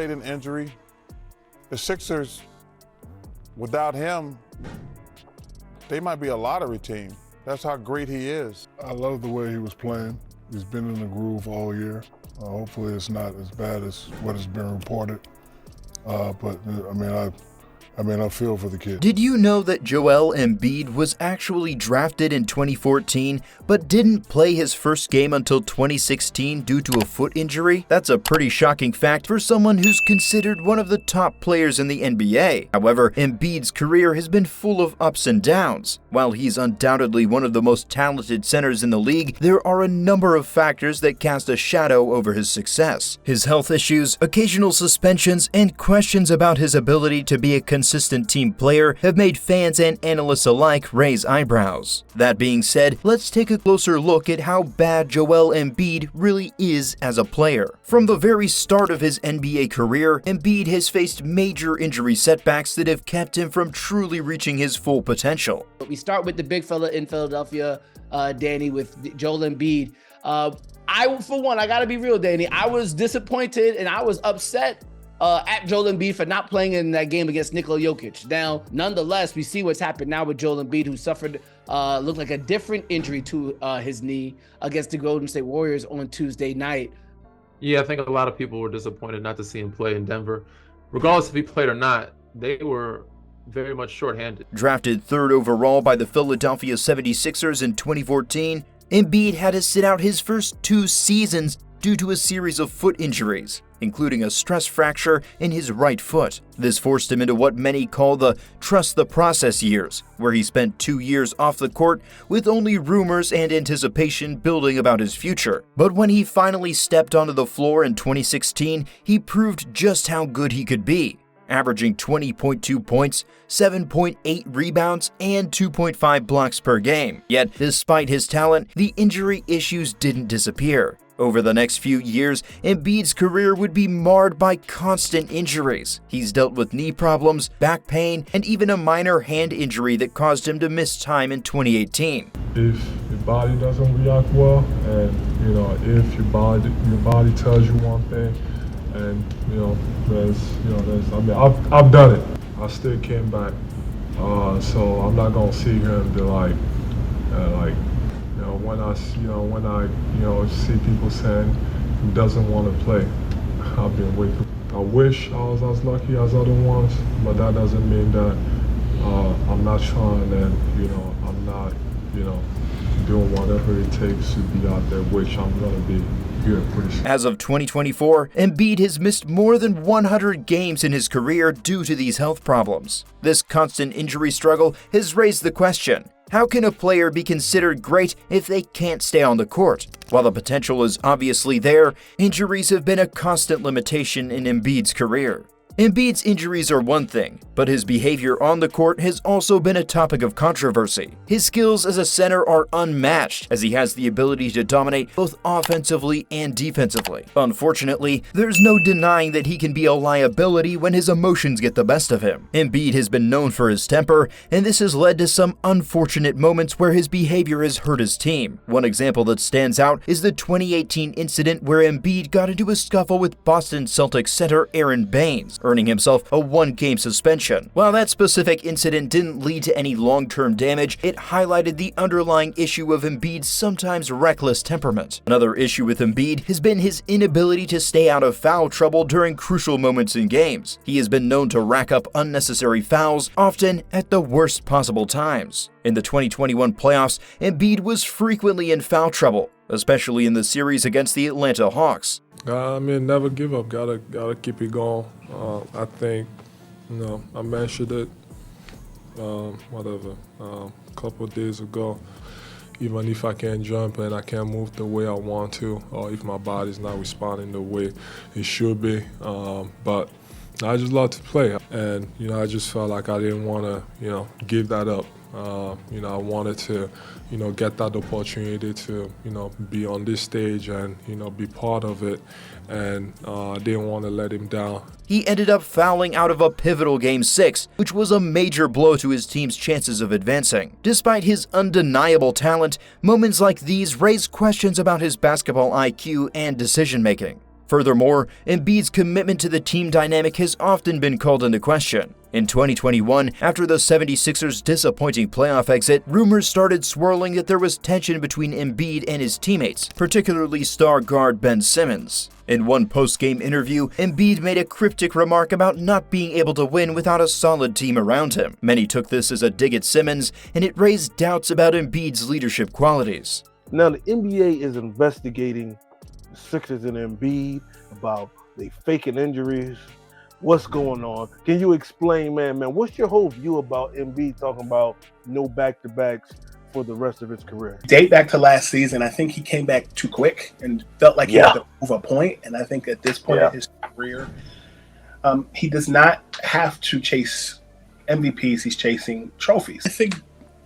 An injury. The Sixers, without him, they might be a lottery team. That's how great he is. I love the way he was playing. He's been in the groove all year. Hopefully it's not as bad as what has been reported. But I feel for the kid. Did you know that Joel Embiid was actually drafted in 2014, but didn't play his first game until 2016 due to a foot injury? That's a pretty shocking fact for someone who's considered one of the top players in the NBA. However, Embiid's career has been full of ups and downs. While he's undoubtedly one of the most talented centers in the league, there are a number of factors that cast a shadow over his success. His health issues, occasional suspensions, and questions about his ability to be a consistent team player have made fans and analysts alike raise eyebrows. That being said, let's take a closer look at how bad Joel Embiid really is as a player. From the very start of his NBA career, Embiid has faced major injury setbacks that have kept him from truly reaching his full potential. We start with the big fella in Philadelphia, Danny, with Joel Embiid. I gotta be real, Danny. I was disappointed and I was upset at Joel Embiid for not playing in that game against Nikola Jokic. Now, nonetheless, we see what's happened now with Joel Embiid, who suffered looked like a different injury to his knee against the Golden State Warriors on Tuesday night. Yeah, I think a lot of people were disappointed not to see him play in Denver. Regardless if he played or not, they were very much shorthanded. Drafted third overall by the Philadelphia 76ers in 2014, Embiid had to sit out his first 2 seasons due to a series of foot injuries, including a stress fracture in his right foot. This forced him into what many call the trust the process years, where he spent 2 years off the court with only rumors and anticipation building about his future. But when he finally stepped onto the floor in 2016, he proved just how good he could be, averaging 20.2 points, 7.8 rebounds, and 2.5 blocks per game. Yet, despite his talent, the injury issues didn't disappear. Over the next few years, Embiid's career would be marred by constant injuries. He's dealt with knee problems, back pain, and even a minor hand injury that caused him to miss time in 2018. If your body doesn't react well, and if your body tells you one thing, and I've done it. I still came back, so I'm not gonna sit here and be like. When I see people saying he doesn't want to play, I've been waiting. I wish I was as lucky as other ones, but that doesn't mean that I'm not trying and I'm not doing whatever it takes to be out there, which I'm gonna be here pretty soon. As of 2024, Embiid has missed more than 100 games in his career due to these health problems. This constant injury struggle has raised the question: how can a player be considered great if they can't stay on the court? While the potential is obviously there, injuries have been a constant limitation in Embiid's career. Embiid's injuries are one thing, but his behavior on the court has also been a topic of controversy. His skills as a center are unmatched, as he has the ability to dominate both offensively and defensively. Unfortunately, there's no denying that he can be a liability when his emotions get the best of him. Embiid has been known for his temper, and this has led to some unfortunate moments where his behavior has hurt his team. One example that stands out is the 2018 incident where Embiid got into a scuffle with Boston Celtics center Aaron Baines, earning himself a 1-game suspension. While that specific incident didn't lead to any long-term damage, it highlighted the underlying issue of Embiid's sometimes reckless temperament. Another issue with Embiid has been his inability to stay out of foul trouble during crucial moments in games. He has been known to rack up unnecessary fouls, often at the worst possible times. In the 2021 playoffs, Embiid was frequently in foul trouble, especially in the series against the Atlanta Hawks. Never give up. Gotta keep it going. I think, I mentioned it, a couple of days ago. Even if I can't jump and I can't move the way I want to, or if my body's not responding the way it should be, but I just love to play, and I just felt like I didn't want to, give that up. I wanted to, get that opportunity to, be on this stage and, be part of it, and I didn't want to let him down. He ended up fouling out of a pivotal Game 6, which was a major blow to his team's chances of advancing. Despite his undeniable talent, moments like these raise questions about his basketball IQ and decision-making. Furthermore, Embiid's commitment to the team dynamic has often been called into question. In 2021, after the 76ers' disappointing playoff exit, rumors started swirling that there was tension between Embiid and his teammates, particularly star guard Ben Simmons. In one post-game interview, Embiid made a cryptic remark about not being able to win without a solid team around him. Many took this as a dig at Simmons, and it raised doubts about Embiid's leadership qualities. Now the NBA is investigating the Sixers and Embiid about they faking injuries. What's going on? Can you explain, man, what's your whole view about Embiid talking about no back-to-backs for the rest of his career? Date back to last season, I think he came back too quick and felt like he had to prove a point. And I think at this point in his career, he does not have to chase MVPs. He's chasing trophies. I think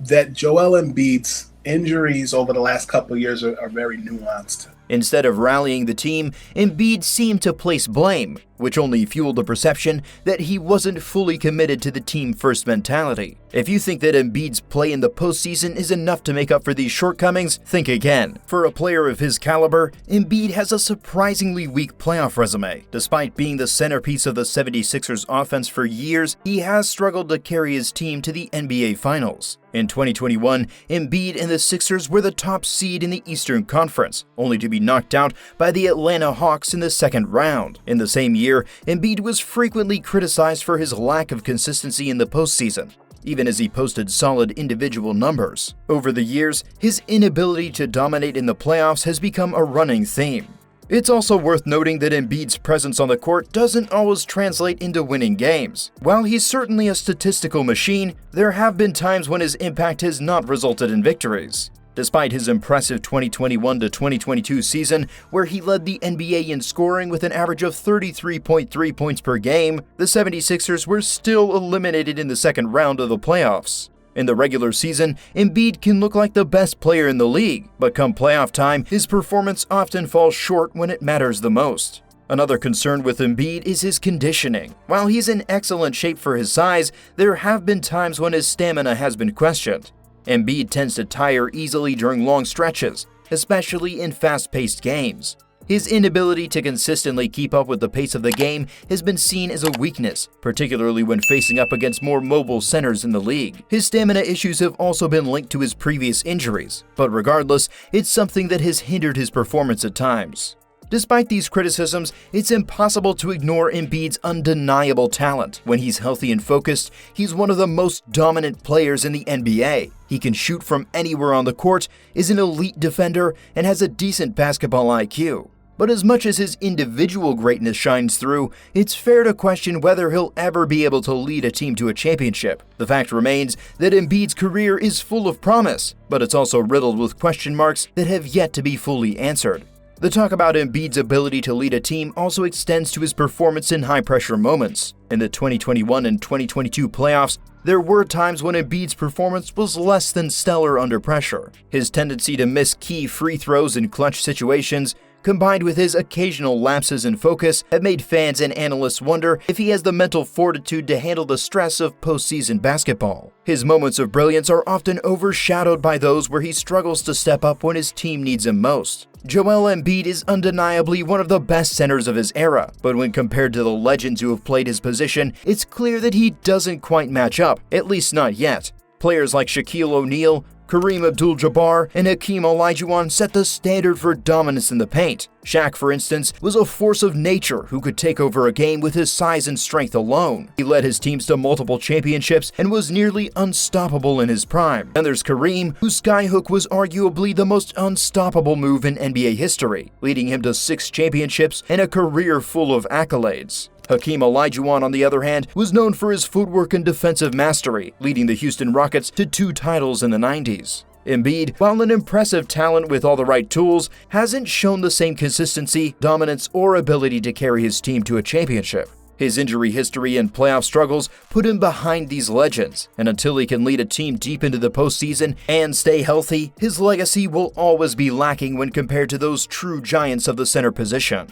that Joel Embiid's injuries over the last couple of years are very nuanced. Instead of rallying the team, Embiid seemed to place blame, which only fueled the perception that he wasn't fully committed to the team-first mentality. If you think that Embiid's play in the postseason is enough to make up for these shortcomings, think again. For a player of his caliber, Embiid has a surprisingly weak playoff resume. Despite being the centerpiece of the 76ers offense for years, he has struggled to carry his team to the NBA Finals. In 2021, Embiid and the Sixers were the top seed in the Eastern Conference, only to be knocked out by the Atlanta Hawks in the second round. In the same year, Embiid was frequently criticized for his lack of consistency in the postseason, even as he posted solid individual numbers. Over the years, his inability to dominate in the playoffs has become a running theme. It's also worth noting that Embiid's presence on the court doesn't always translate into winning games. While he's certainly a statistical machine, there have been times when his impact has not resulted in victories. Despite his impressive 2021-2022 season, where he led the NBA in scoring with an average of 33.3 points per game, the 76ers were still eliminated in the second round of the playoffs. In the regular season, Embiid can look like the best player in the league, but come playoff time, his performance often falls short when it matters the most. Another concern with Embiid is his conditioning. While he's in excellent shape for his size, there have been times when his stamina has been questioned. Embiid tends to tire easily during long stretches, especially in fast-paced games. His inability to consistently keep up with the pace of the game has been seen as a weakness, particularly when facing up against more mobile centers in the league. His stamina issues have also been linked to his previous injuries, but regardless, it's something that has hindered his performance at times. Despite these criticisms, it's impossible to ignore Embiid's undeniable talent. When he's healthy and focused, he's one of the most dominant players in the NBA. He can shoot from anywhere on the court, is an elite defender, and has a decent basketball IQ. But as much as his individual greatness shines through, it's fair to question whether he'll ever be able to lead a team to a championship. The fact remains that Embiid's career is full of promise, but it's also riddled with question marks that have yet to be fully answered. The talk about Embiid's ability to lead a team also extends to his performance in high-pressure moments. In the 2021 and 2022 playoffs, there were times when Embiid's performance was less than stellar under pressure. His tendency to miss key free throws in clutch situations, combined with his occasional lapses in focus, have made fans and analysts wonder if he has the mental fortitude to handle the stress of postseason basketball. His moments of brilliance are often overshadowed by those where he struggles to step up when his team needs him most. Joel Embiid is undeniably one of the best centers of his era, but when compared to the legends who have played his position, it's clear that he doesn't quite match up, at least not yet. Players like Shaquille O'Neal, Kareem Abdul-Jabbar, and Hakeem Olajuwon set the standard for dominance in the paint. Shaq, for instance, was a force of nature who could take over a game with his size and strength alone. He led his teams to multiple championships and was nearly unstoppable in his prime. And there's Kareem, whose skyhook was arguably the most unstoppable move in NBA history, leading him to 6 championships and a career full of accolades. Hakeem Olajuwon, on the other hand, was known for his footwork and defensive mastery, leading the Houston Rockets to 2 titles in the 90s. Embiid, while an impressive talent with all the right tools, hasn't shown the same consistency, dominance, or ability to carry his team to a championship. His injury history and playoff struggles put him behind these legends, and until he can lead a team deep into the postseason and stay healthy, his legacy will always be lacking when compared to those true giants of the center position.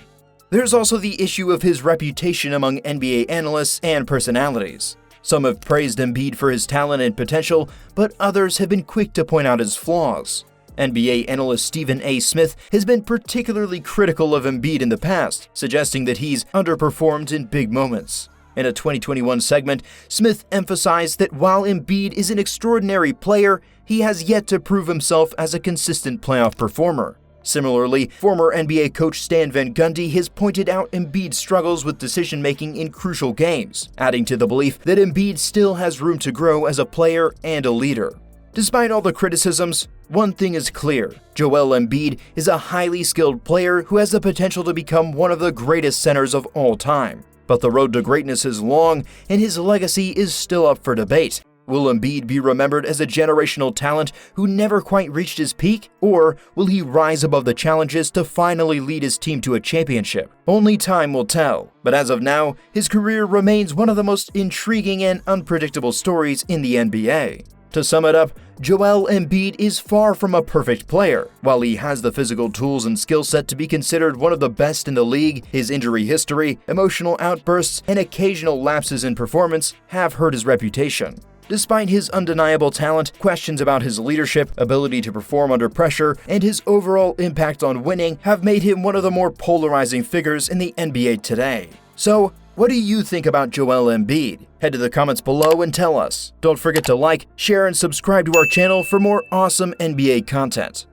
There's also the issue of his reputation among NBA analysts and personalities. Some have praised Embiid for his talent and potential, but others have been quick to point out his flaws. NBA analyst Stephen A. Smith has been particularly critical of Embiid in the past, suggesting that he's underperformed in big moments. In a 2021 segment, Smith emphasized that while Embiid is an extraordinary player, he has yet to prove himself as a consistent playoff performer. Similarly, former NBA coach Stan Van Gundy has pointed out Embiid's struggles with decision-making in crucial games, adding to the belief that Embiid still has room to grow as a player and a leader. Despite all the criticisms, one thing is clear: Joel Embiid is a highly skilled player who has the potential to become one of the greatest centers of all time. But the road to greatness is long, and his legacy is still up for debate. Will Embiid be remembered as a generational talent who never quite reached his peak, or will he rise above the challenges to finally lead his team to a championship? Only time will tell, but as of now, his career remains one of the most intriguing and unpredictable stories in the NBA. To sum it up, Joel Embiid is far from a perfect player. While he has the physical tools and skill set to be considered one of the best in the league, his injury history, emotional outbursts, and occasional lapses in performance have hurt his reputation. Despite his undeniable talent, questions about his leadership, ability to perform under pressure, and his overall impact on winning have made him one of the more polarizing figures in the NBA today. So, what do you think about Joel Embiid? Head to the comments below and tell us. Don't forget to like, share, and subscribe to our channel for more awesome NBA content.